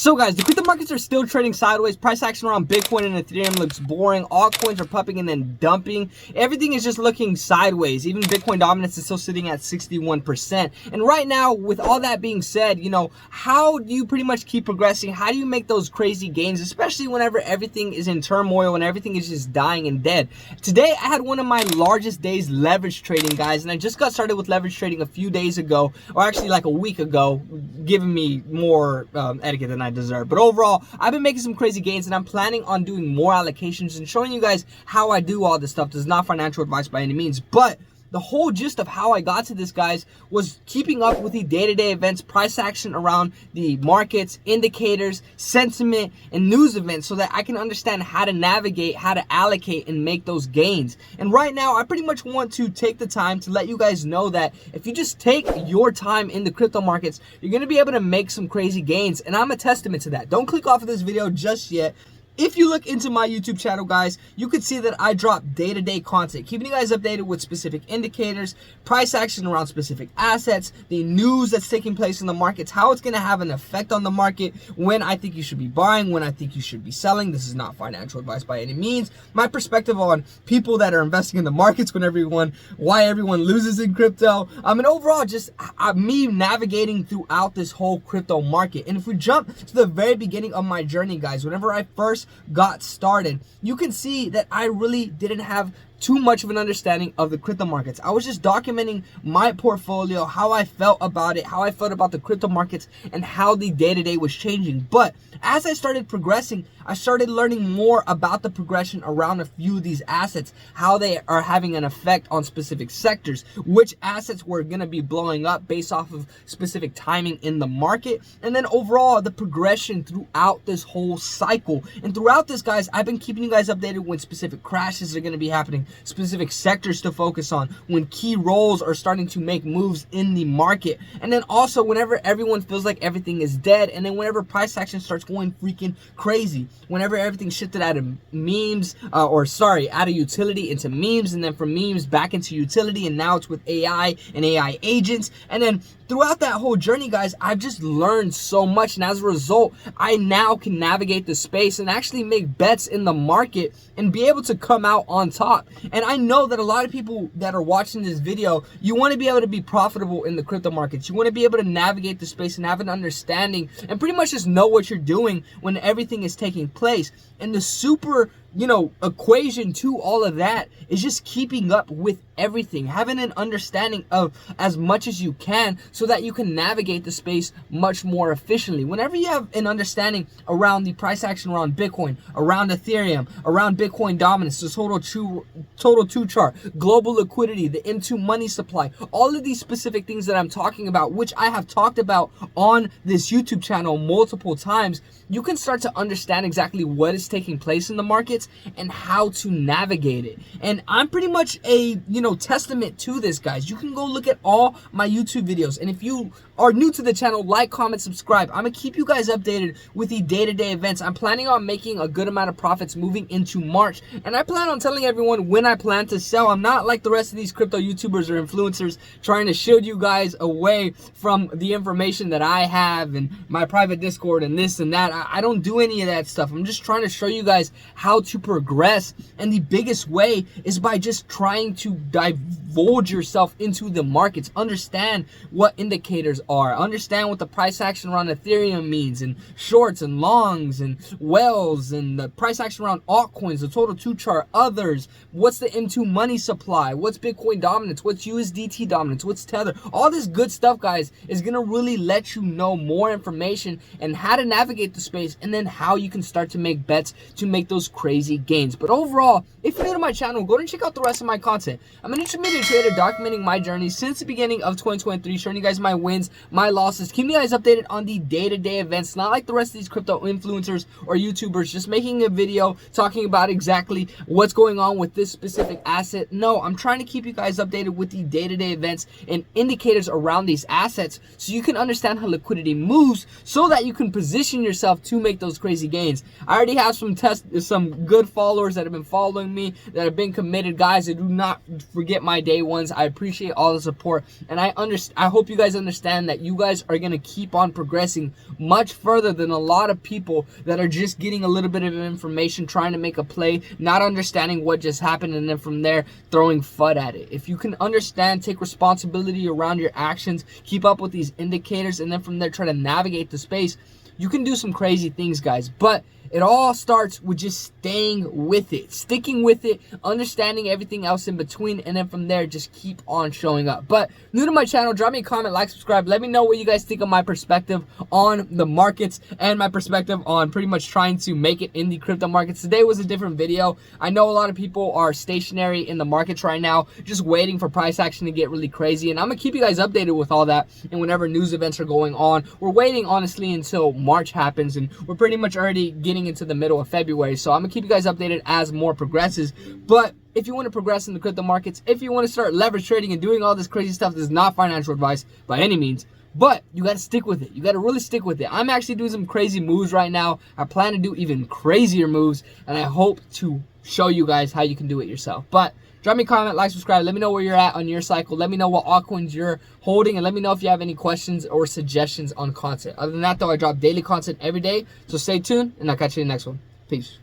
So guys, the crypto markets are still trading sideways. Price action around Bitcoin and Ethereum looks boring. Altcoins are pumping and then dumping. Everything is just looking sideways. Even Bitcoin dominance is still sitting at 61%. And right now, with all that being said, you know, how do you pretty much keep progressing? How do you make those crazy gains, especially whenever everything is in turmoil and everything is just dying and dead? Today, I had one of my largest days leverage trading, guys, and I just got started with leverage trading a few days ago, or actually like a week ago, giving me more etiquette than I deserve. But overall, I've been making some crazy gains, and I'm planning on doing more allocations and showing you guys how I do all this stuff. This is not financial advice by any means, but the whole gist of how I got to this, guys, was keeping up with the day-to-day events, price action around the markets, indicators, sentiment, and news events so that I can understand how to navigate, how to allocate, and make those gains. And right now, I pretty much want to take the time to let you guys know that if you just take your time in the crypto markets, you're going to be able to make some crazy gains. And I'm a testament to that. Don't click off of this video just yet. If you look into my YouTube channel, guys, you could see that I drop day-to-day content, keeping you guys updated with specific indicators, price action around specific assets, the news that's taking place in the markets, how it's going to have an effect on the market, when I think you should be buying, when I think you should be selling. This is not financial advice by any means. My perspective on people that are investing in the markets, why everyone loses in crypto. And overall, just me navigating throughout this whole crypto market. And if we jump to the very beginning of my journey, guys, whenever I first got started, you can see that I really didn't have too much of an understanding of the crypto markets. I was just documenting my portfolio, how I felt about it, how I felt about the crypto markets, and how the day-to-day was changing. But as I started progressing, I started learning more about the progression around a few of these assets, how they are having an effect on specific sectors, which assets were going to be blowing up based off of specific timing in the market, and then overall the progression throughout this whole cycle. And throughout this, guys, I've been keeping you guys updated when specific crashes are going to be happening, specific sectors to focus on, when key roles are starting to make moves in the market, and then also whenever everyone feels like everything is dead, and then whenever price action starts going freaking crazy, whenever everything shifted out of memes, out of utility into memes, and then from memes back into utility, and now it's with AI and AI agents. And then throughout that whole journey, guys, I've just learned so much, and as a result, I now can navigate the space and actually make bets in the market and be able to come out on top. And I know that a lot of people that are watching this video, you want to be able to be profitable in the crypto markets. You want to be able to navigate the space and have an understanding and pretty much just know what you're doing when everything is taking place. And the super, equation to all of that is just keeping up with everything, having an understanding of as much as you can so that you can navigate the space much more efficiently. Whenever you have an understanding around the price action around Bitcoin, around Ethereum, around Bitcoin dominance, the total two chart, global liquidity, the M2 money supply, all of these specific things that I'm talking about, which I have talked about on this YouTube channel multiple times, you can start to understand exactly what is taking place in the markets and how to navigate it. And I'm pretty much a, testament to this, guys. You can go look at all my YouTube videos. And if you are new to the channel, like, comment, subscribe. I'm gonna keep you guys updated with the day-to-day events. I'm planning on making a good amount of profits moving into March, and I plan on telling everyone when I plan to sell. I'm not like the rest of these crypto YouTubers or influencers trying to shield you guys away from the information that I have and my private Discord and this and that. I don't do any of that stuff. I'm just trying to show you guys how to progress, and the biggest way is by just trying to divulge yourself into the markets. Understand what indicators are, understand what the price action around Ethereum means, and shorts and longs and wells, and the price action around altcoins, the total two chart, others, what's the M2 money supply, what's Bitcoin dominance, what's USDT dominance, what's Tether. All this good stuff, guys, is gonna really let you know more information and how to navigate the space, and then how you can start to make bets to make those crazy gains. But overall, if you're new to my channel, go and check out the rest of my content. I'm an intermediate trader documenting my journey since the beginning of 2023, showing you guys my wins, my losses, keeping you guys updated on the day-to-day events, not like the rest of these crypto influencers or YouTubers just making a video talking about exactly what's going on with this specific asset. No, I'm trying to keep you guys updated with the day-to-day events and indicators around these assets so you can understand how liquidity moves so that you can position yourself to make those crazy gains. I already have some good followers that have been following me, that have been committed. Guys, I do not forget my day ones. I appreciate all the support, and I hope you guys understand understand that you guys are going to keep on progressing much further than a lot of people that are just getting a little bit of information, trying to make a play, not understanding what just happened, and then from there throwing FUD at it. If you can understand, take responsibility around your actions, keep up with these indicators, and then from there try to navigate the space, you can do some crazy things, guys. But it all starts with just staying with it, sticking with it, understanding everything else in between, and then from there, just keep on showing up. But new to my channel, drop me a comment, like, subscribe. Let me know what you guys think of my perspective on the markets and my perspective on pretty much trying to make it in the crypto markets. Today was a different video. I know a lot of people are stationary in the markets right now, just waiting for price action to get really crazy. And I'm going to keep you guys updated with all that and whenever news events are going on. We're waiting, honestly, until March happens, and we're pretty much already getting into the middle of February. So I'm gonna keep you guys updated as more progresses. But if you want to progress in the crypto markets, if you want to start leverage trading and doing all this crazy stuff, this is not financial advice by any means, but you got to stick with it. You got to really stick with it. I'm actually doing some crazy moves right now. I plan to do even crazier moves, and I hope to show you guys how you can do it yourself. But drop me a comment, like, subscribe. Let me know where you're at on your cycle. Let me know what altcoins you're holding, and let me know if you have any questions or suggestions on content. Other than that, though, I drop daily content every day, so stay tuned, and I'll catch you in the next one. Peace.